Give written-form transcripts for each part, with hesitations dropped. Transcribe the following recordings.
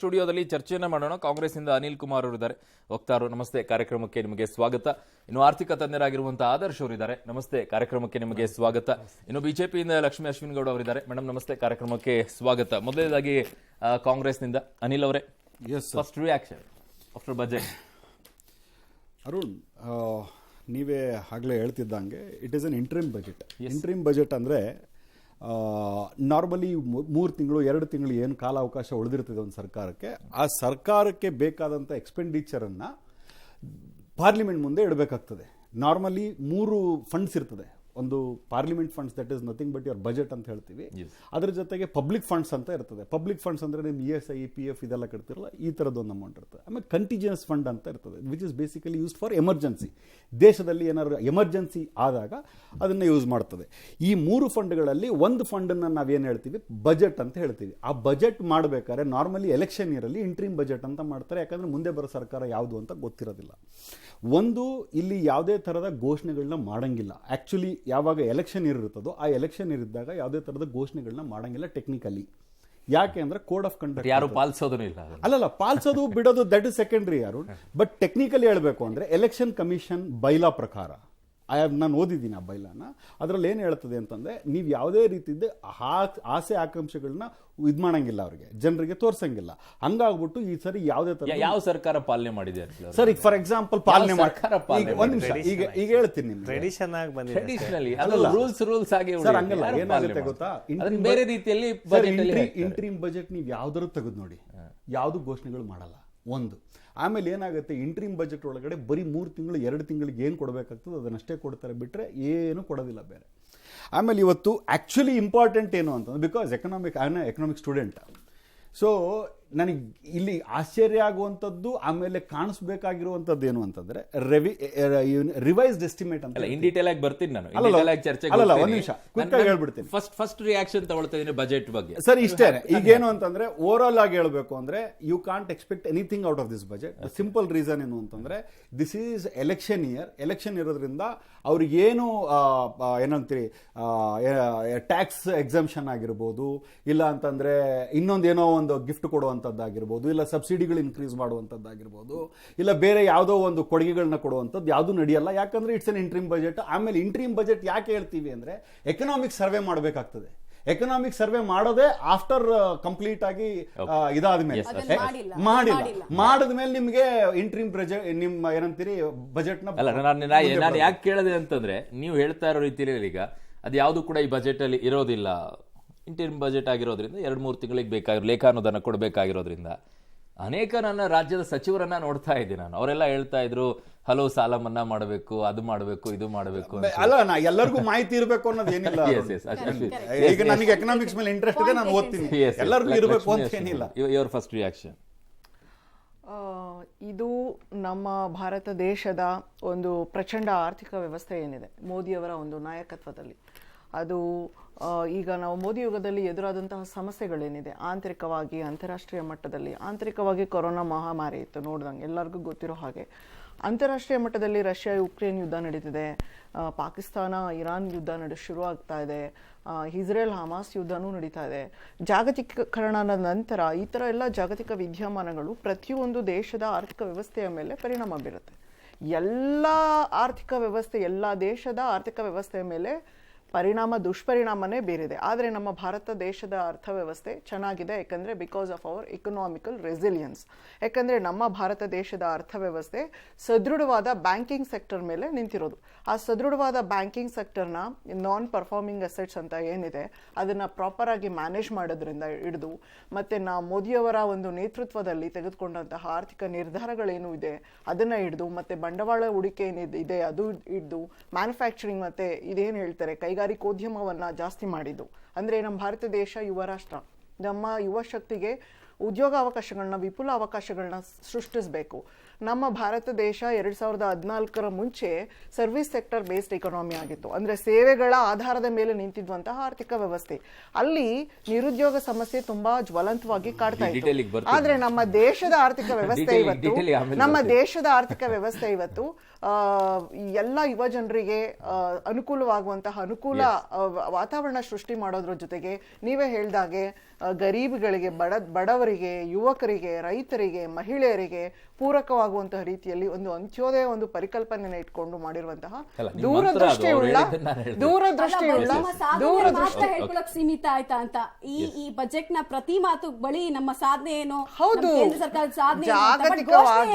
ಸ್ಟುಡಿಯೋದಲ್ಲಿ ಚರ್ಚೆಯನ್ನ ಮಾಡೋಣ. ಕಾಂಗ್ರೆಸ್ನಿಂದ ಅನಿಲ್ ಕುಮಾರ್ ಅವರು ಇದ್ದಾರೆ, ವಕ್ತಾರರು. ನಮಸ್ತೆ, ಕಾರ್ಯಕ್ರಮಕ್ಕೆ ನಿಮಗೆ ಸ್ವಾಗತ. ಇನ್ನು ಆರ್ಥಿಕ ತಜ್ಞರಾಗಿರುವಂತಹ ಆದರ್ಶ್ ಅವರು ಇದ್ದಾರೆ, ನಮಸ್ತೆ, ಕಾರ್ಯಕ್ರಮಕ್ಕೆ ನಿಮಗೆ ಸ್ವಾಗತ. ಇನ್ನು ಬಿಜೆಪಿಯಿಂದ ಲಕ್ಷ್ಮೀ ಅಶ್ವಿನ್ ಗೌಡ ಅವರಿದ್ದಾರೆ, ಮೇಡಮ್ ನಮಸ್ತೆ, ಕಾರ್ಯಕ್ರಮಕ್ಕೆ ಸ್ವಾಗತ. ಮೊದಲನೇದಾಗಿ ಕಾಂಗ್ರೆಸ್ನಿಂದ ಅನಿಲ್ ಅವರೇ, first reaction after budget. Arun, ನೀವೇ ಆಗಲೇ ಹೇಳ್ತಿದ್ದಂಗೆ it is an interim budget. Interim budget ಅಂದರೆ ನಾರ್ಮಲಿ 3 ತಿಂಗಳು 2 ತಿಂಗಳು ಏನು ಕಾಲಾವಕಾಶ ಉಳಿದಿರ್ತದೆ ಒಂದು ಸರ್ಕಾರಕ್ಕೆ, ಆ ಸರ್ಕಾರಕ್ಕೆ ಬೇಕಾದಂಥ ಎಕ್ಸ್ಪೆಂಡಿಚರನ್ನು ಪಾರ್ಲಿಮೆಂಟ್ ಮುಂದೆ ಇಡಬೇಕಾಗ್ತದೆ. ನಾರ್ಮಲಿ 3 ಫಂಡ್ಸ್ ಇರ್ತದೆ. ಒಂದು parliament funds, that is nothing but your budget ಅಂತ ಹೇಳ್ತೀವಿ. ಅದ್ರ ಜೊತೆಗೆ ಪಬ್ಲಿಕ್ ಫಂಡ್ಸ್ ಅಂತ ಇರ್ತದೆ. ಪಬ್ಲಿಕ್ ಫಂಡ್ಸ್ ಅಂದರೆ ನಿಮ್ಮ ESI, PF ಇದೆಲ್ಲ ಕಟ್ತಿರಲ್ಲ, ಈ ಥರದ್ದೊಂದು ಅಮೌಂಟ್ ಇರ್ತದೆ. ಆಮೇಲೆ ಕಂಟಿಜಿಯಸ್ ಫಂಡ್ ಅಂತ ಇರ್ತದೆ, which is basically used for emergency. ದೇಶದಲ್ಲಿ ಏನಾದ್ರು ಎಮರ್ಜೆನ್ಸಿ ಆದಾಗ ಅದನ್ನು ಯೂಸ್ ಮಾಡ್ತದೆ. ಈ 3 ಫಂಡ್ಗಳಲ್ಲಿ ಒಂದು ಫಂಡನ್ನು ನಾವೇನು ಹೇಳ್ತೀವಿ, ಬಜೆಟ್ ಅಂತ ಹೇಳ್ತೀವಿ. ಆ ಬಜೆಟ್ ಮಾಡಬೇಕಾದ್ರೆ ನಾರ್ಮಲಿ ಎಲೆಕ್ಷನ್ ಇಯರಲ್ಲಿ ಇಂಟ್ರೀಮ್ ಬಜೆಟ್ ಅಂತ ಮಾಡ್ತಾರೆ, ಯಾಕಂದರೆ ಮುಂದೆ ಬರೋ ಸರ್ಕಾರ ಯಾವುದು ಅಂತ ಗೊತ್ತಿರೋದಿಲ್ಲ. ಒಂದು, ಇಲ್ಲಿ ಯಾವುದೇ ಥರದ ಘೋಷಣೆಗಳನ್ನ ಮಾಡಂಗಿಲ್ಲ. ಆ್ಯಕ್ಚುಲಿ ಯಾವಾಗ ಎಲೆಕ್ಷನ್ ಇರುತ್ತದೋ ಆ ಎಲೆಕ್ಷನ್ ಇರಿದ್ದಾಗ ಯಾವುದೇ ಥರದ ಘೋಷಣೆಗಳನ್ನ ಮಾಡಂಗಿಲ್ಲ ಟೆಕ್ನಿಕಲಿ. ಯಾಕೆ ಅಂದ್ರೆ ಕೋಡ್ ಆಫ್ ಕಂಡಕ್ಟ್ ಯಾರು ಪಾಲಿಸೋದೂ ಇಲ್ಲ. ಅಲ್ಲಲ್ಲ, ಪಾಲಿಸೋದು ಬಿಡೋದು ದಟ್ ಇಸ್ ಸೆಕೆಂಡ್ರಿ ಯಾರು. ಬಟ್ ಟೆಕ್ನಿಕಲಿ ಹೇಳಬೇಕು ಅಂದ್ರೆ ಎಲೆಕ್ಷನ್ ಕಮಿಷನ್ ಬೈಲಾ ಪ್ರಕಾರ, ನಾನು ಓದಿದ್ದೀನಿ ಆ ಬೈಲಾನ. ಅದರಲ್ಲಿ ಏನು ಹೇಳ್ತದೆ ಅಂತಂದ್ರೆ, ನೀವು ಯಾವುದೇ ರೀತಿಯಿಂದ ಆಸೆ ಆಕಾಂಕ್ಷೆಗಳನ್ನ ಇದು ಮಾಡಂಗಿಲ್ಲ, ಅವ್ರಿಗೆ ಜನರಿಗೆ ತೋರ್ಸಂಗಿಲ್ಲ. ಹಂಗಾಗ್ಬಿಟ್ಟು ಈ ಸರಿ ಯಾವುದೇ ತರ ಯಾವ ಸರ್ಕಾರ ಪಾಲನೆ ಮಾಡಿದೆ ಸರ್, ಈಗ ಫಾರ್ ಎಕ್ಸಾಂಪಲ್ ಪಾಲನೆ ಒಂದ್ ನಿಮಿಷ ಈಗ ಹೇಳ್ತೀನಿ ನಿಮ್ಗೆ. ರೂಲ್ಸ್ ಆಗಿ ಸರ್ ಹಂಗಲ್ಲ, ಏನಾಗುತ್ತೆ ಗೊತ್ತಾ, ಬೇರೆ ರೀತಿಯಲ್ಲಿ ಇಂಟ್ರೀಮ್ ಬಜೆಟ್ ನೀವು ಯಾವ್ದಾರು ತೆಗೆದು ನೋಡಿ, ಯಾವ್ದು ಘೋಷಣೆಗಳು ಮಾಡಲ್ಲ. ಒಂದು, ಆಮೇಲೆ ಏನಾಗುತ್ತೆ, ಇಂಟ್ರೀಮ್ ಬಜೆಟ್ ಒಳಗಡೆ ಬರೀ 3 ತಿಂಗಳು 2 ತಿಂಗಳಿಗೆ ಏನು ಕೊಡಬೇಕಾಗ್ತದೆ ಅದನ್ನಷ್ಟೇ ಕೊಡ್ತಾರೆ, ಬಿಟ್ಟರೆ ಏನು ಕೊಡೋದಿಲ್ಲ ಬೇರೆ. ಆಮೇಲೆ ಇವತ್ತು ಆ್ಯಕ್ಚುಲಿ ಇಂಪಾರ್ಟೆಂಟ್ ಏನು ಅಂತಂದ್ರೆ, ಬಿಕಾಸ್ ಎಕನಾಮಿಕ್ ಸ್ಟೂಡೆಂಟ್, ಸೊ ನನಗೆ ಇಲ್ಲಿ ಆಶ್ಚರ್ಯ ಆಗುವಂಥದ್ದು ಆಮೇಲೆ ಕಾಣಿಸ್ಬೇಕಾಗಿರುವಂಥದ್ದು ಏನು ಅಂತಂದ್ರೆ ರಿವೈಸ್ಡ್ ಎಸ್ಟಿಮೇಟ್ ಅಂತ. ಇನ್ ಡೀಟೇಲ್ ಆಗಿ ಬರ್ತೀನಿ ನಾನು, ಅಲ್ಲ ಒಂದ್ ನಿಮಿಷ ಕ್ವಿಕ್ ಆಗಿ ಹೇಳ್ಬಿಡ್ತೀನಿ. ಫಸ್ಟ್ ರಿಯಾಕ್ಷನ್ ತಗೊಳ್ತಾ ಇದೀನಿ ಬಜೆಟ್ ಬಗ್ಗೆ. ಸರ್ ಇಷ್ಟೇ, ಈಗೇನು ಅಂತಂದ್ರೆ ಓವರ್ ಆಲ್ ಆಗಿ ಹೇಳ್ಬೇಕು ಅಂದ್ರೆ, you can't expect anything out of this budget. Simple reason ಏನು ಅಂತಂದ್ರೆ, this is election year. Election ಇರೋದ್ರಿಂದ ಅವ್ರಿಗೇನು ಏನಂತೀರಿ, ಟ್ಯಾಕ್ಸ್ ಎಕ್ಸಂಪ್ಷನ್ ಆಗಿರ್ಬೋದು, ಇಲ್ಲ ಅಂತಂದ್ರೆ ಇನ್ನೊಂದೇನೋ ಒಂದು ಗಿಫ್ಟ್ ಕೊಡುವಂಥದ್ದಾಗಿರ್ಬೋದು, ಇಲ್ಲ ಸಬ್ಸಿಡಿಗಳು ಇನ್ಕ್ರೀಸ್ ಮಾಡುವಂಥದ್ದಾಗಿರ್ಬೋದು, ಇಲ್ಲ ಬೇರೆ ಯಾವುದೋ ಒಂದು ಕೊಡುಗೆಗಳನ್ನ ಕೊಡುವಂಥದ್ದು ಯಾವುದು ನಡೆಯಲ್ಲ. ಯಾಕಂದ್ರೆ ಇಟ್ಸ್ ಅನ್ ಇಂಟ್ರೀಮ್ ಬಜೆಟ್. ಆಮೇಲೆ ಇಂಟ್ರೀಮ್ ಬಜೆಟ್ ಯಾಕೆ ಹೇಳ್ತೀವಿ ಅಂದ್ರೆ, ಎಕನಾಮಿಕ್ ಸರ್ವೆ ಮಾಡಬೇಕಾಗ್ತದೆ. ಎಕನಾಮಿಕ್ ಸರ್ವೆ ಮಾಡೋದೇ ಆಫ್ಟರ್ ಕಂಪ್ಲೀಟ್ ಆಗಿ ಇದಾದ್ಮೇಲೆ, ಮಾಡಿದ್ಮೇಲೆ ನಿಮ್ಗೆ ಇಂಟ್ರೀಮ್ ಬಜೆಟ್ ನಿಮ್ಮ ಏನಂತೀರಿ ಬಜೆಟ್ ನ. ನಾನು ಯಾಕೆ ಕೇಳಿದೆ ಅಂತಂದ್ರೆ, ನೀವು ಹೇಳ್ತಾ ಇರೋ ರೀತಿಯಲ್ಲಿ ಈಗ ಅದು ಯಾವುದು ಕೂಡ ಈ ಬಜೆಟ್ ಅಲ್ಲಿ ಇರೋದಿಲ್ಲ. ಇಂಟರ್ಮ್ ಬಜೆಟ್ ಆಗಿರೋದ್ರಿಂದ 2-3 ತಿಂಗಳಿಗೆ ಬೇಕಾಗಿರೋ ಲೇಖಾನುದಾನ ಕೊಡಬೇಕಾಗಿರೋದ್ರಿಂದ ಅನೇಕ ನನ್ನ ರಾಜ್ಯದ ಸಚಿವರನ್ನ ನೋಡ್ತಾ ಇದ್ದೀನಿ ನಾನು. ಅವರೆಲ್ಲ ಹೇಳ್ತಾ ಇದ್ರು, ಹಲವು ಸಾಲ ಮನ್ನಾ ಮಾಡಬೇಕು, ಅದು ಮಾಡಬೇಕು, ಇದು ಮಾಡಬೇಕು. ಅಲ್ಲ, ನಾ ಎಲ್ಲರಿಗೂ ಮಾಹಿತಿ ಇರಬೇಕು ಅನ್ನೋದು ಏನಿಲ್ಲ. ಈಗ ನನಗೆ ಎಕನಾಮಿಕ್ಸ್ ಮೇಲೆ ಇಂಟ್ರೆಸ್ಟ್ ಇದೆ, ನಾನು ಓದ್ತೀನಿ. ಎಲ್ಲರಿಗೂ ಇರಬೇಕು ಅಂತ ಏನಿಲ್ಲ. Your first reaction? ಇದು ನಮ್ಮ ಭಾರತ ದೇಶದ ಒಂದು ಪ್ರಚಂಡ ಆರ್ಥಿಕ ವ್ಯವಸ್ಥೆ ಏನಿದೆ ಮೋದಿಯವರ ಒಂದು ನಾಯಕತ್ವದಲ್ಲಿ, ಅದು ಈಗ ನಾವು ಮೋದಿ ಯುಗದಲ್ಲಿ ಎದುರಾದಂತಹ ಸಮಸ್ಯೆಗಳೇನಿದೆ ಆಂತರಿಕವಾಗಿ, ಅಂತಾರಾಷ್ಟ್ರೀಯ ಮಟ್ಟದಲ್ಲಿ. ಆಂತರಿಕವಾಗಿ ಕೊರೋನಾ ಮಹಾಮಾರಿ ಇತ್ತು, ನೋಡ್ದಂಗೆ ಎಲ್ಲರಿಗೂ ಗೊತ್ತಿರೋ ಹಾಗೆ. ಅಂತಾರಾಷ್ಟ್ರೀಯ ಮಟ್ಟದಲ್ಲಿ ರಷ್ಯಾ ಯುಕ್ರೇನ್ ಯುದ್ಧ ನಡೀತಿದೆ, ಪಾಕಿಸ್ತಾನ ಇರಾನ್ ಯುದ್ಧ ಶುರು ಆಗ್ತಾ ಇದೆ, ಇಸ್ರೇಲ್ ಹಮಾಸ್ ಯುದ್ಧನೂ ನಡೀತಾ ಇದೆ. ಜಾಗತಿಕೀಕರಣದ ನಂತರ ಈ ಥರ ಎಲ್ಲ ಜಾಗತಿಕ ವಿದ್ಯಮಾನಗಳು ಪ್ರತಿಯೊಂದು ದೇಶದ ಆರ್ಥಿಕ ವ್ಯವಸ್ಥೆಯ ಮೇಲೆ ಪರಿಣಾಮ ಬೀರುತ್ತೆ. ಎಲ್ಲ ಆರ್ಥಿಕ ವ್ಯವಸ್ಥೆ, ಎಲ್ಲ ದೇಶದ ಆರ್ಥಿಕ ವ್ಯವಸ್ಥೆಯ ಮೇಲೆ ದುಷ್ಪರಿಣಾಮನೇ ಬೇರಿದೆ. ಆದರೆ ನಮ್ಮ ಭಾರತ ದೇಶದ ಅರ್ಥವ್ಯವಸ್ಥೆ ಚೆನ್ನಾಗಿದೆ, ಯಾಕಂದರೆ because of our economical resilience. ಯಾಕಂದರೆ ನಮ್ಮ ಭಾರತ ದೇಶದ ಅರ್ಥವ್ಯವಸ್ಥೆ ಸದೃಢವಾದ ಬ್ಯಾಂಕಿಂಗ್ ಸೆಕ್ಟರ್ ಮೇಲೆ ನಿಂತಿರೋದು. ಆ ಸದೃಢವಾದ ಬ್ಯಾಂಕಿಂಗ್ ಸೆಕ್ಟರ್ನ ನಾನ್ ಪರ್ಫಾರ್ಮಿಂಗ್ ಅಸೆಟ್ಸ್ ಅಂತ ಏನಿದೆ ಅದನ್ನು ಪ್ರಾಪರಾಗಿ ಮ್ಯಾನೇಜ್ ಮಾಡೋದ್ರಿಂದ ಹಿಡಿದು, ಮತ್ತು ಮೋದಿಯವರ ಒಂದು ನೇತೃತ್ವದಲ್ಲಿ ತೆಗೆದುಕೊಂಡಂತಹ ಆರ್ಥಿಕ ನಿರ್ಧಾರಗಳೇನು ಇದೆ ಅದನ್ನು ಹಿಡಿದು, ಮತ್ತು ಬಂಡವಾಳ ಹೂಡಿಕೆ ಏನಿದೆ ಅದು ಹಿಡಿದು, ಮ್ಯಾನುಫ್ಯಾಕ್ಚರಿಂಗ್ ಮತ್ತು ಇದೇನು ಹೇಳ್ತಾರೆ ಕೈಗಾರಿಕೋದ್ಯಮವನ್ನು ಜಾಸ್ತಿ ಮಾಡಿದ್ದು. ಅಂದರೆ ನಮ್ಮ ಭಾರತ ದೇಶ ಯುವ ರಾಷ್ಟ್ರ. ನಮ್ಮ ಯುವ ಶಕ್ತಿಗೆ ಉದ್ಯೋಗ ಅವಕಾಶಗಳನ್ನ, ವಿಪುಲ ಅವಕಾಶಗಳನ್ನ ಸೃಷ್ಟಿಸಬೇಕು. ನಮ್ಮ ಭಾರತ ದೇಶ 2014 ಮುಂಚೆ ಸರ್ವಿಸ್ ಸೆಕ್ಟರ್ ಬೇಸ್ಡ್ ಎಕಾನಮಿ ಆಗಿತ್ತು. ಅಂದರೆ ಸೇವೆಗಳ ಆಧಾರದ ಮೇಲೆ ನಿಂತಿದ್ದಂತಹ ಆರ್ಥಿಕ ವ್ಯವಸ್ಥೆ. ಅಲ್ಲಿ ನಿರುದ್ಯೋಗ ಸಮಸ್ಯೆ ತುಂಬಾ ಜ್ವಲಂತವಾಗಿ ಕಾಡ್ತಾ ಇತ್ತು. ಆದ್ರೆ ನಮ್ಮ ದೇಶದ ಆರ್ಥಿಕ ವ್ಯವಸ್ಥೆ ಇವತ್ತು ಎಲ್ಲ ಯುವ ಜನರಿಗೆ ಅನುಕೂಲವಾಗುವಂತಹ ಅನುಕೂಲ ವಾತಾವರಣ ಸೃಷ್ಟಿ ಮಾಡೋದ್ರ ಜೊತೆಗೆ ನೀವೇ ಹೇಳ್ದಾಗೆ ಗರೀಬ್ಗಳಿಗೆ, ಬಡವರಿಗೆ, ಯುವಕರಿಗೆ, ರೈತರಿಗೆ, ಮಹಿಳೆಯರಿಗೆ ಪೂರಕವಾಗುವಂತಹ ರೀತಿಯಲ್ಲಿ ಒಂದು ಅಂತ್ಯೋದಯ ಒಂದು ಪರಿಕಲ್ಪನೆಯನ್ನು ಇಟ್ಕೊಂಡು ಮಾಡಿರುವಂತಹ ಮಾತ್ರ ಹೇಳ್ಕೊಳಕ್ ಸೀಮಿತ ಆಯ್ತಾ ಅಂತ ಈ ಬಜೆಟ್ ನ ಪ್ರತಿ ಮಾತು ಬಳಿ ನಮ್ಮ ಸಾಧನೆ ಏನು, ಕೇಂದ್ರ ಸರ್ಕಾರದ ಸಾಧನೆ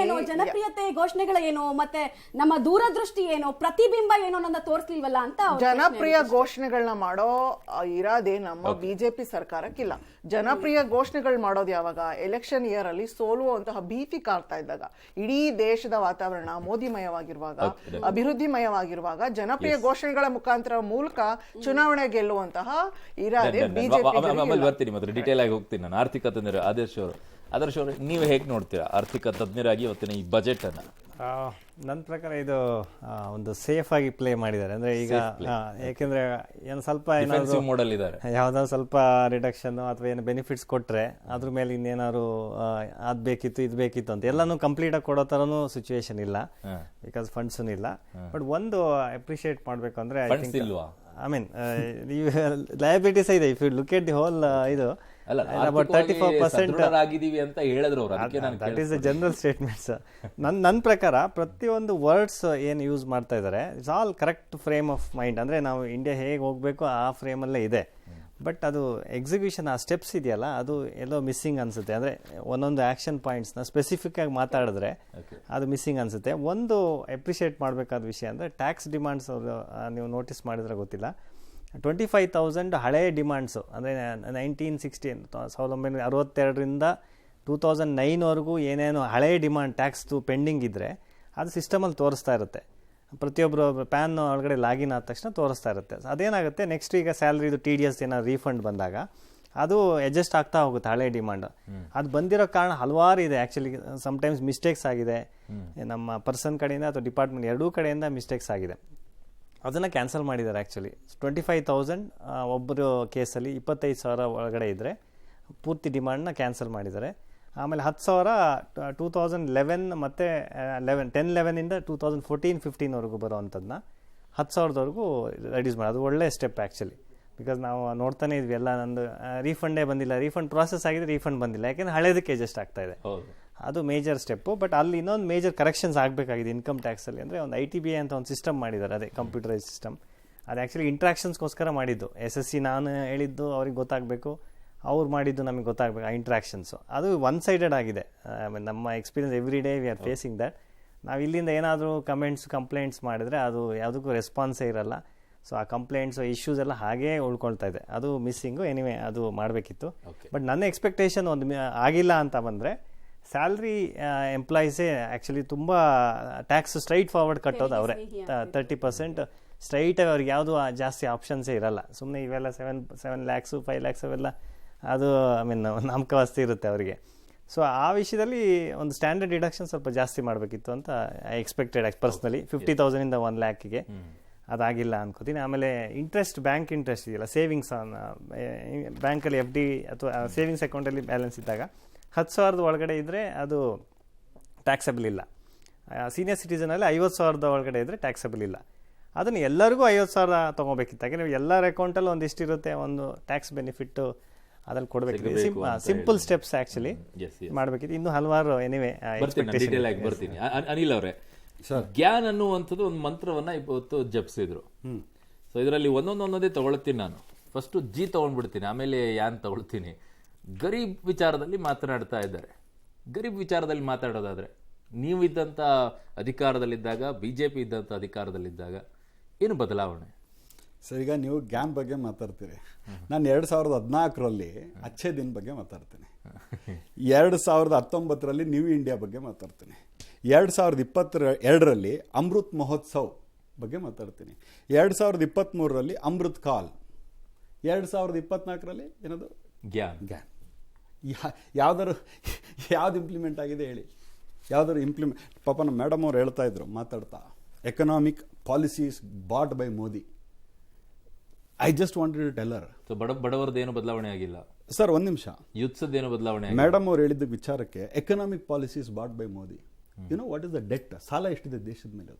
ಏನು, ಜನಪ್ರಿಯತೆ ಘೋಷಣೆಗಳೇನು, ಮತ್ತೆ ನಮ್ಮ ದೂರದೃಷ್ಟಿ ಏನು, ಪ್ರತಿಬಿಂಬ ಏನು ಅನ್ನೋದನ್ನ ತೋರಿಸ್ಲಿಲ್ವಲ್ಲ ಅಂತ ಜನಪ್ರಿಯ ಘೋಷಣೆಗಳನ್ನ ಮಾಡೋ ಇರಾದೆ ನಮ್ಮ ಬಿಜೆಪಿ ಸರ್ಕಾರಕ್ಕಿಲ್ಲ. ಜನಪ್ರಿಯ ಘೋಷಣೆಗಳು ಮಾಡೋದು ಯಾವಾಗ? ಎಲೆಕ್ಷನ್ ಇಯರ್ ಅಲ್ಲಿ ಸೋಲುವಂತಹ ಭೀತಿ ಕಾಡ್ತಾ ಇದ್ದಾಗ, ಇಡೀ ದೇಶದ ವಾತಾವರಣ ಮೋದಿಮಯವಾಗಿರುವಾಗ, ಅಭಿವೃದ್ಧಿಮಯವಾಗಿರುವಾಗ ಜನಪ್ರಿಯ ಘೋಷಣೆಗಳ ಮುಖಾಂತರ ಮೂಲಕ ಚುನಾವಣೆ ಗೆಲ್ಲುವಂತಹ ಇರಾದೆ ಬಿಜೆಪಿ. ಬರ್ತೀನಿ ಮತ್ತೆ ಡಿಟೇಲ್ ಆಗಿ ಹೋಗ್ತೀನಿ ನಾನು. ಆರ್ಥಿಕ ತಜ್ಞರು ಆದರ್ಶ್ ಅವರು ನೀವು ಹೇಗೆ ನೋಡ್ತೀರಾ ಆರ್ಥಿಕ ತಜ್ಞರಾಗಿ ಇವತ್ತಿನ ಈ ಬಜೆಟ್ ಅನ್ನ? ನನ್ನ ಪ್ರಕಾರ ಇದು ಒಂದು ಸೇಫ್ ಆಗಿ ಪ್ಲೇ ಮಾಡಿದ್ದಾರೆ. ಅಂದ್ರೆ ಈಗ ಯಾಕೆಂದ್ರೆ ಏನು ಸ್ವಲ್ಪ ಮೋಡಲ್ ಇದ್ದಾರೆ, ಯಾವ್ದಾದ್ರು ಸ್ವಲ್ಪ ರಿಡಕ್ಷನ್ ಅಥವಾ ಏನು ಬೆನಿಫಿಟ್ಸ್ ಕೊಟ್ರೆ ಅದ್ರ ಮೇಲೆ ಇನ್ನೇನಾದ್ರು ಅದ್ ಬೇಕಿತ್ತು ಇದು ಬೇಕಿತ್ತು ಅಂತ ಎಲ್ಲಾನು ಕಂಪ್ಲೀಟ್ ಆಗಿ ಕೊಡೋ ತರನು ಸಿಚುವೇಶನ್ ಇಲ್ಲ, ಬಿಕಾಸ್ ಫಂಡ್ಸ್ ಇಲ್ಲ. ಬಟ್ ಒಂದು ಅಪ್ರಿಶಿಯೇಟ್ ಮಾಡ್ಬೇಕು ಅಂದ್ರೆ ಐ ಮೀನ್ ಲಯಬಿಲಿಟೀಸ್ ಇದೆ. If you look at the whole ಇದು about 34% ಆಗಿದೀವಿ ಅಂತ ಹೇಳಿದ್ರು ಅವರು. That is the general statements. ನನ್ನ ಪ್ರಕಾರ ಪ್ರತಿಯೊಂದು ವರ್ಡ್ಸ್ ಏನು ಯೂಸ್ ಮಾಡ್ತಾ ಇದ್ದಾರೆ it's all correct frame of mind. ಅಂದ್ರೆ ನಾವು ಇಂಡಿಯಾ ಹೇಗೆ ಹೋಗ್ಬೇಕು ಆ ಫ್ರೇಮಲ್ಲೇ ಇದೆ. ಬಟ್ ಅದು ಎಕ್ಸಿಕ್ಯೂಷನ್ ಆ ಸ್ಟೆಪ್ಸ್ ಇದೆಯಲ್ಲ ಅದು ಎಲ್ಲೋ ಮಿಸ್ಸಿಂಗ್ ಅನ್ಸುತ್ತೆ. ಅಂದ್ರೆ ಒಂದೊಂದು ಆಕ್ಷನ್ ಪಾಯಿಂಟ್ಸ್ನ ಸ್ಪೆಸಿಫಿಕ್ ಆಗಿ ಮಾತಾಡಿದ್ರೆ ಅದು ಮಿಸ್ಸಿಂಗ್ ಅನ್ಸುತ್ತೆ. ಒಂದು ಅಪ್ರಿಷಿಯೇಟ್ ಮಾಡಬೇಕಾದ ವಿಷಯ ಅಂದ್ರೆ ಟ್ಯಾಕ್ಸ್ ಡಿಮಾಂಡ್ಸ್ ಅವರು ನೀವು ನೋಟಿಸ್ ಮಾಡಿದ್ರೆ ಗೊತ್ತಿಲ್ಲ, 25,000 ಹಳೆ ಡಿಮಾಂಡ್ಸು ಅಂದರೆ 1962ರಿಂದ 2009ವರೆಗೂ ಏನೇನು ಹಳೆ ಡಿಮಾಂಡ್ ಟ್ಯಾಕ್ಸ್ದು ಪೆಂಡಿಂಗ್ ಇದ್ದರೆ ಅದು ಸಿಸ್ಟಮಲ್ಲಿ ತೋರಿಸ್ತಾ ಇರುತ್ತೆ. ಪ್ರತಿಯೊಬ್ಬರು ಪ್ಯಾನ್ ಒಳಗಡೆ ಲಾಗಿನ್ ಆದ ತಕ್ಷಣ ತೋರಿಸ್ತಾ ಇರುತ್ತೆ. ಅದೇನಾಗುತ್ತೆ, ನೆಕ್ಸ್ಟ್ ಈಗ ಸ್ಯಾಲ್ರಿದು TDS ಏನಾದ್ರು ರೀಫಂಡ್ ಬಂದಾಗ ಅದು ಅಡ್ಜಸ್ಟ್ ಆಗ್ತಾ ಹೋಗುತ್ತೆ ಹಳೆ ಡಿಮಾಂಡ್. ಅದು ಬಂದಿರೋ ಕಾರಣ ಹಲವಾರು ಇದೆ. ಆ್ಯಕ್ಚುಲಿ ಸಮ್ಟೈಮ್ಸ್ ಮಿಸ್ಟೇಕ್ಸ್ ಆಗಿದೆ, ನಮ್ಮ ಪರ್ಸನ್ ಕಡೆಯಿಂದ ಅಥವಾ ಡಿಪಾರ್ಟ್ಮೆಂಟ್ ಎರಡೂ ಕಡೆಯಿಂದ ಮಿಸ್ಟೇಕ್ಸ್ ಆಗಿದೆ. ಅದನ್ನು ಕ್ಯಾನ್ಸಲ್ ಮಾಡಿದ್ದಾರೆ. ಆ್ಯಕ್ಚುಲಿ 25,000 ಒಬ್ಬರು ಕೇಸಲ್ಲಿ 25,000 ಒಳಗಡೆ ಇದ್ದರೆ ಪೂರ್ತಿ ಡಿಮಾಂಡ್ನ ಕ್ಯಾನ್ಸಲ್ ಮಾಡಿದ್ದಾರೆ. ಆಮೇಲೆ 10,000 2011 ಮತ್ತು 10-11ಇಂದ 2014-15ವರೆಗೂ ಬರೋವಂಥದ್ದನ್ನ 10,000ವರೆಗೂ ರೆಡ್ಯೂಸ್ ಮಾಡಿ. ಅದು ಒಳ್ಳೆಯ ಸ್ಟೆಪ್ ಆ್ಯಕ್ಚುಲಿ. ಬಿಕಾಸ್ ನಾವು ನೋಡ್ತಾನೆ ಇದ್ವಿ ಎಲ್ಲ ನಂದು ರೀಫಂಡೇ ಬಂದಿಲ್ಲ, ರೀಫಂಡ್ ಪ್ರಾಸೆಸ್ ಆಗಿದೆ, ರೀಫಂಡ್ ಬಂದಿಲ್ಲ, ಯಾಕೆಂದರೆ ಹಳೇದಕ್ಕೆ ಅಡ್ಜಸ್ಟ್ ಆಗ್ತಾ ಇದೆ. ಅದು ಮೇಜರ್ ಸ್ಟೆಪ್ಪು. ಬಟ್ ಅಲ್ಲಿ ಇನ್ನೊಂದು ಮೇಜರ್ ಕರೆಕ್ಷನ್ಸ್ ಆಗಬೇಕಾಗಿದೆ ಇನ್ಕಮ್ ಟ್ಯಾಕ್ಸಲ್ಲಿ. ಅಂದರೆ ಒಂದು ITBI ಅಂತ ಒಂದು ಸಿಸ್ಟಮ್ ಮಾಡಿದ್ದಾರೆ, ಅದೇ ಕಂಪ್ಯೂಟರೈಸ್ ಸಿಸ್ಟಮ್. ಅದು ಆ್ಯಕ್ಚುಲಿ ಇಂಟ್ರಾಕ್ಷನ್ಸ್ಗೋಸ್ಕರ ಮಾಡಿದ್ದು. SSC ನಾನು ಹೇಳಿದ್ದು ಅವ್ರಿಗೆ ಗೊತ್ತಾಗಬೇಕು, ಅವ್ರು ಮಾಡಿದ್ದು ನಮಗೆ ಗೊತ್ತಾಗಬೇಕು, ಆ ಇಂಟ್ರಾಕ್ಷನ್ಸು. ಅದು ಒನ್ ಸೈಡೆಡ್ ಆಗಿದೆ. ನಮ್ಮ experience every day we are facing that. ನಾವು ಇಲ್ಲಿಂದ ಏನಾದರೂ ಕಂಪ್ಲೇಂಟ್ಸ್ ಮಾಡಿದ್ರೆ ಅದು ಯಾವುದಕ್ಕೂ ರೆಸ್ಪಾನ್ಸೇ ಇರಲ್ಲ. ಸೊ ಆ ಕಂಪ್ಲೇಂಟ್ಸು ಇಶ್ಯೂಸ್ ಎಲ್ಲ ಹಾಗೇ ಉಳ್ಕೊಳ್ತಾ ಇದೆ. ಅದು ಮಿಸ್ಸಿಂಗು. ಎನಿವೆ ಅದು ಮಾಡಬೇಕಿತ್ತು. ಬಟ್ ನನ್ನ ಎಕ್ಸ್ಪೆಕ್ಟೇಷನ್ ಒಂದು ಆಗಿಲ್ಲ ಅಂತ ಬಂದರೆ ಸ್ಯಾಲ್ರಿ ಎಂಪ್ಲಾಯೀಸೇ ಆ್ಯಕ್ಚುಲಿ ತುಂಬ ಟ್ಯಾಕ್ಸ್ ಸ್ಟ್ರೈಟ್ ಫಾರ್ವರ್ಡ್ ಕಟ್ಟೋದು ಅವರೇ. 30% ಸ್ಟ್ರೈಟ್ ಅವ್ರಿಗೆ ಯಾವುದು ಜಾಸ್ತಿ ಆಪ್ಷನ್ಸೇ ಇರಲ್ಲ. ಸುಮ್ಮನೆ ಇವೆಲ್ಲ 7 lakhs 5 lakhs ಅವೆಲ್ಲ ಅದು ಐ ಮೀನ್ ನಾಮಕಾವಸ್ತಿ ಇರುತ್ತೆ ಅವರಿಗೆ. ಸೊ ಆ ವಿಷಯದಲ್ಲಿ ಒಂದು ಸ್ಟ್ಯಾಂಡರ್ಡ್ ಡಿಡಕ್ಷನ್ ಸ್ವಲ್ಪ ಜಾಸ್ತಿ ಮಾಡಬೇಕಿತ್ತು ಅಂತ ಐ ಎಕ್ಸ್ಪೆಕ್ಟೆಡ್ ಪರ್ಸ್ನಲಿ. 50,000ಇಂದ 1 lakhಗೆ ಅದಾಗಿಲ್ಲ ಅನ್ಕೋತೀನಿ. ಆಮೇಲೆ ಇಂಟ್ರೆಸ್ಟ್, ಬ್ಯಾಂಕ್ ಇಂಟ್ರೆಸ್ಟ್ ಇದೆಯಲ್ಲ, ಸೇವಿಂಗ್ಸ್ ಬ್ಯಾಂಕಲ್ಲಿ FD ಅಥವಾ ಸೇವಿಂಗ್ಸ್ ಅಕೌಂಟಲ್ಲಿ ಬ್ಯಾಲೆನ್ಸ್ ಇದ್ದಾಗ 10,000 ಒಳಗಡೆ ಇದ್ದರೆ ಅದು ಟ್ಯಾಕ್ಸಬಲ್ ಇಲ್ಲ. ಸೀನಿಯರ್ ಸಿಟಿಸನಲ್ಲಿ 50,000 ಒಳಗಡೆ ಇದ್ದರೆ ಟ್ಯಾಕ್ಸಬಲ್ ಇಲ್ಲ. ಅದನ್ನು ಎಲ್ಲರಿಗೂ 50,000 ತೊಗೋಬೇಕಿತ್ತು. ಯಾಕೆಂದರೆ ಎಲ್ಲರ ಅಕೌಂಟಲ್ಲಿ ಒಂದಿಷ್ಟಿರುತ್ತೆ, ಒಂದು ಟ್ಯಾಕ್ಸ್ ಬೆನಿಫಿಟ್ಟು ಅದ್ರಲ್ಲಿ ಕೊಡಬೇಕಿದೆ. ಸಿಂಪಲ್ ಸ್ಟೆಪ್ಸ್ ಆ್ಯಕ್ಚುಲಿ ಮಾಡಬೇಕಿತ್ತು. ಇನ್ನೂ ಹಲವಾರು ಎನಿವೆ ಬರ್ತೀನಿ. ಅನಿಲ್ ಅವರೇ, ಗ್ಯಾನ್ ಅನ್ನುವಂಥದ್ದು ಒಂದು ಮಂತ್ರವನ್ನ ಇವತ್ತು ಜಪಿಸಿದ್ರು. ಸೊ ಇದರಲ್ಲಿ ಒಂದೊಂದೇ ತಗೊಳ್ತೀನಿ ನಾನು. ಫಸ್ಟ್ G ತಗೊಂಡ್ಬಿಡ್ತೀನಿ, ಆಮೇಲೆ ಯಾನ್ ತಗೊಳ್ತೀನಿ. ಗರೀಬ್ ವಿಚಾರದಲ್ಲಿ ಮಾತನಾಡ್ತಾ ಇದ್ದಾರೆ. ಗರೀಬ್ ವಿಚಾರದಲ್ಲಿ ಮಾತಾಡೋದಾದ್ರೆ, ನೀವು ಇದ್ದಂಥ ಅಧಿಕಾರದಲ್ಲಿದ್ದಾಗ, BJP ಇದ್ದಂಥ ಅಧಿಕಾರದಲ್ಲಿದ್ದಾಗ ಏನು ಬದಲಾವಣೆ? ಸರ್, ಈಗ ನೀವು ಗ್ಯಾನ್ ಬಗ್ಗೆ ಮಾತಾಡ್ತೀರಿ. ನಾನು 2014ರಲ್ಲಿ ಅಚ್ಚೇ ದಿನ ಬಗ್ಗೆ ಮಾತಾಡ್ತೀನಿ. 2019ರಲ್ಲಿ ನ್ಯೂ ಇಂಡಿಯಾ ಬಗ್ಗೆ ಮಾತಾಡ್ತೀನಿ. 2022ರಲ್ಲಿ ಅಮೃತ್ ಮಹೋತ್ಸವ್ ಬಗ್ಗೆ ಮಾತಾಡ್ತೀನಿ. 2023ರಲ್ಲಿ ಅಮೃತ್ ಕಾಲ್. 2024ರಲ್ಲಿ ಏನದು ಗ್ಯಾನ್. ಯಾವ್ದು ಇಂಪ್ಲಿಮೆಂಟ್ ಆಗಿದೆ ಹೇಳಿ? ಯಾವ್ದಾದ್ರು ಇಂಪ್ಲಿಮೆಂಟ್? ಪಾಪ ನಮ್ಮ ಮೇಡಮ್ ಅವ್ರು ಹೇಳ್ತಾ ಇದ್ರು ಮಾತಾಡ್ತಾ, economic policies bought by Modi. I just wanted to tell her. ಬಡವರದೇನು ಬದಲಾವಣೆ ಆಗಿಲ್ಲ ಸರ್. ಒಂದು ನಿಮಿಷ. ಯುತ್ಸದ್ದೇನು ಬದಲಾವಣೆ? ಮೇಡಮ್ ಅವ್ರು ಹೇಳಿದ ವಿಚಾರಕ್ಕೆ economic policies bought by Modi. You know what is the debt? ಸಾಲ ಎಷ್ಟಿದೆ ದೇಶದ ಮೇಲೆ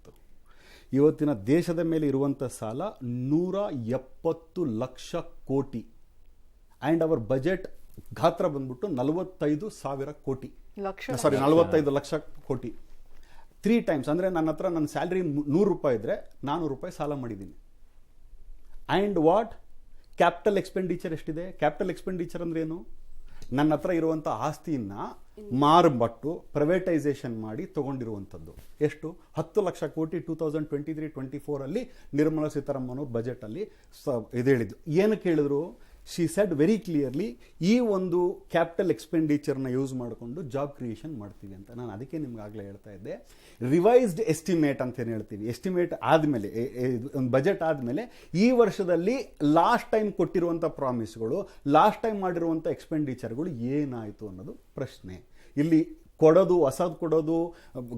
ಇವತ್ತಿನ ದೇಶದ ಮೇಲೆ ಇರುವಂಥ ಸಾಲ 170 ಲಕ್ಷ ಕೋಟಿ. ಆ್ಯಂಡ್ ಅವರ್ ಬಜೆಟ್ ಗಾತ್ರ ಬಂದ್ಬಿಟ್ಟು 45,000 ಕೋಟಿ, ಸಾರಿ 45 ಲಕ್ಷ ಕೋಟಿ. 3 ಟೈಮ್ಸ್. ಅಂದರೆ ನನ್ನ ಹತ್ರ ನನ್ನ ಸ್ಯಾಲ್ರಿ 100 ರೂಪಾಯಿ ಇದ್ದರೆ 400 ರೂಪಾಯಿ ಸಾಲ ಮಾಡಿದ್ದೀನಿ. ಆ್ಯಂಡ್ ವಾಟ್ ಕ್ಯಾಪಿಟಲ್ ಎಕ್ಸ್ಪೆಂಡಿಚರ್ ಎಷ್ಟಿದೆ? ಕ್ಯಾಪಿಟಲ್ ಎಕ್ಸ್ಪೆಂಡಿಚರ್ ಅಂದ್ರೆ ಏನು? ನನ್ನ ಹತ್ರ ಇರುವಂಥ ಆಸ್ತಿಯನ್ನ ಮಾರ್ಬಿಟ್ಟು ಪ್ರೈವೇಟೈಸೇಷನ್ ಮಾಡಿ ತಗೊಂಡಿರುವಂಥದ್ದು. ಎಷ್ಟು? 10 ಲಕ್ಷ ಕೋಟಿ 2023-24 ಅಲ್ಲಿ ನಿರ್ಮಲಾ ಸೀತಾರಾಮನ್ ಅವರು ಬಜೆಟಲ್ಲಿ ಇದು ಹೇಳಿದ್ದು. ಏನಕ್ಕೆ ಹೇಳಿದ್ರು? ಶಿ ಸೆಡ್ ವೆರಿ ಕ್ಲಿಯರ್ಲಿ, ಈ ಒಂದು ಕ್ಯಾಪಿಟಲ್ ಎಕ್ಸ್ಪೆಂಡಿಚರ್ನ ಯೂಸ್ ಮಾಡಿಕೊಂಡು ಜಾಬ್ ಕ್ರಿಯೇಷನ್ ಮಾಡ್ತೀವಿ ಅಂತ. ನಾನು ಅದಕ್ಕೆ ನಿಮ್ಗೆ ಆಗಲೇ ಹೇಳ್ತಾ ಇದ್ದೆ, ರಿವೈಸ್ಡ್ ಎಸ್ಟಿಮೇಟ್ ಅಂತ ಏನು ಹೇಳ್ತೀವಿ, ಎಸ್ಟಿಮೇಟ್ ಆದಮೇಲೆ, ಒಂದು ಬಜೆಟ್ ಆದಮೇಲೆ ಈ ವರ್ಷದಲ್ಲಿ ಲಾಸ್ಟ್ ಟೈಮ್ ಕೊಟ್ಟಿರುವಂಥ ಪ್ರಾಮಿಸ್ಗಳು, ಲಾಸ್ಟ್ ಟೈಮ್ ಮಾಡಿರುವಂಥ ಎಕ್ಸ್ಪೆಂಡಿಚರ್ಗಳು ಏನಾಯಿತು ಅನ್ನೋದು ಪ್ರಶ್ನೆ. ಇಲ್ಲಿ ಕೊಡೋದು, ಹೊಸದು ಕೊಡೋದು,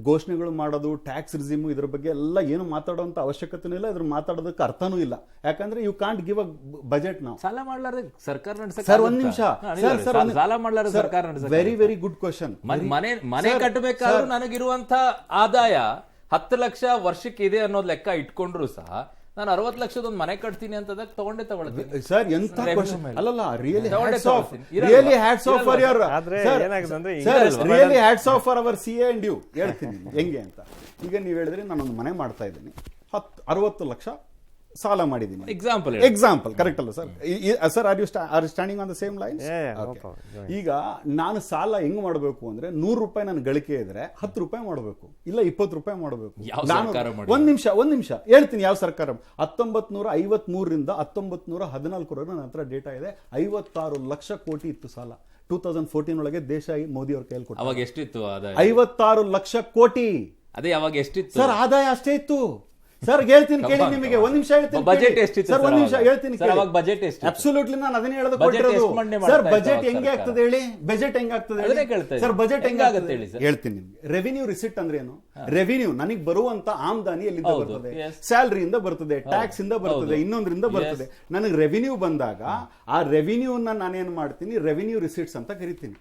ಘೋಷಣೆಗಳು ಮಾಡೋದು, ಟ್ಯಾಕ್ಸ್ ರಿಜಿಮು, ಇದ್ರ ಬಗ್ಗೆ ಎಲ್ಲ ಏನು ಮಾತಾಡೋಂಥ ಅವಶ್ಯಕತೆನೂ ಇಲ್ಲ, ಇದ್ರ ಮಾತಾಡೋದಕ್ಕೆ ಅರ್ಥನೂ ಇಲ್ಲ. ಯಾಕಂದ್ರೆ you can't give a budget ನಾವು. ಸಾಲ ಮಾಡ್ಲಾರ್ದೆ ಸರ್ಕಾರ ಸರ್ ಒಂದ್ ನಿಮಿಷ, ಸಾಲ ಮಾಡ್ಲಾರ್ದೆ ಸರ್ಕಾರ ವೆರಿ ವೆರಿ ಗುಡ್ ಕ್ವಶನ್. ಮನೆ ಕಟ್ಟಬೇಕಾದ್ರೂ ನನಗಿರುವಂತ ಆದಾಯ 10 ಲಕ್ಷ ವರ್ಷಕ್ಕೆ ಇದೆ ಅನ್ನೋದು ಲೆಕ್ಕ ಇಟ್ಕೊಂಡ್ರು ಸಹ ನಾನು 60 ಲಕ್ಷದೊಂದು ಮನೆ ಕಟ್ತೀನಿ ಅಂತ ತಗೊಳ್ತೀನಿ ಸರ್. ಎಂತ ಅಲ್ಲಲ್ಲ, really hats off for your, really hats off for our CA and you. ಹೇಳ್ತೀನಿ ಹೆಂಗೆ ಅಂತ. ಈಗ ನೀವು ಹೇಳಿದ್ರೆ ನಾನೊಂದು ಮನೆ ಮಾಡ್ತಾ ಇದ್ದೀನಿ, 60 ಲಕ್ಷ ಸಾಲ ಮಾಡಿದ್ದೀನಿ. ಎಕ್ಸಾಂಪಲ್ ಕರೆಕ್ಟ್ ಅಲ್ಲ sir? Sir are you standing on the same line? ಈಗ ನಾನು ಸಾಲ ಹೆಂಗ್ ಮಾಡಬೇಕು ಅಂದ್ರೆ 100 ರೂಪಾಯಿ ನನ್ನ ಗಳಿಕೆ ಇದ್ರೆ 10 ರೂಪಾಯಿ ಮಾಡಬೇಕು, ಇಲ್ಲ 20 ರೂಪಾಯಿ ಮಾಡಬೇಕು. ಒಂದ್ ನಿಮಿಷ ಹೇಳ್ತೀನಿ ಯಾವ ಸರ್ಕಾರ. 1953ರಿಂದ 1914 ನನ್ನ ಹತ್ರ ಡೇಟಾ ಇದೆ. 56 ಲಕ್ಷ ಕೋಟಿ ಇತ್ತು ಸಾಲ. 2014 ಒಳಗೆ ದೇಶ ಮೋದಿ ಅವ್ರ ಕೈಯಲ್ಲಿ ಕೊಟ್ಟು. ಅವಾಗ ಎಷ್ಟಿತ್ತು ಆದಾಯ? 56 ಲಕ್ಷ ಕೋಟಿ. ಅದೇ ಅವಾಗ ಎಷ್ಟಿತ್ತು ಸರ್ ಆದಾಯ? ಅಷ್ಟೇ ಇತ್ತು ಸರ್. ಹೇಳ್ತೀನಿ ಕೇಳಿ ನಿಮಗೆ, ಒಂದ್ ನಿಮಿಷ ಹೇಳ್ತೀನಿ. ಬಜೆಟ್ ಎಷ್ಟಿತ್ತು ಸರ್? ಒಂದ್ ನಿಮಿಷ ಹೇಳ್ತೀನಿ. ಬಜೆಟ್ ಎಷ್ಟು? ಅಬ್ಸಲ್ಯೂಟ್ಲಿ ನಾನು ಅದನ್ನೇ ಹೇಳೋದು. ಸರ್ ಬಜೆಟ್ ಹೆಂಗೆ ಆಗ್ತದೆ ಹೇಳಿ? ಬಜೆಟ್ ಹೆಂಗಾಗ್ತದೆ ಸರ್? ಬಜೆಟ್ ಹೆಂಗಾಗುತ್ತೆ ಹೇಳಿ? ಹೇಳ್ತೀನಿ ನಿಮ್ಗೆ. ರೆವಿನ್ಯೂ ರಿಸಿಟ್ ಅಂದ್ರೆ ಏನು? ರೆವಿನ್ಯೂ ನನಗೆ ಬರುವಂತ ಆಮದಾನಿ ಎಲ್ಲಿಂದ ಬರ್ತದೆ? ಸ್ಯಾಲರಿಯಿಂದ ಬರ್ತದೆ, ಟ್ಯಾಕ್ಸ್ ಇಂದ ಬರ್ತದೆ, ಇನ್ನೊಂದ್ರಿಂದ ಬರ್ತದೆ. ನನಗೆ ರೆವಿನ್ಯೂ ಬಂದಾಗ ಆ ರೆವಿನ್ಯೂನ ನಾನೇನ್ ಮಾಡ್ತೀನಿ? ರೆವಿನ್ಯೂ ರಿಸಿಟ್ಸ್ ಅಂತ ಕರಿತೀನಿ.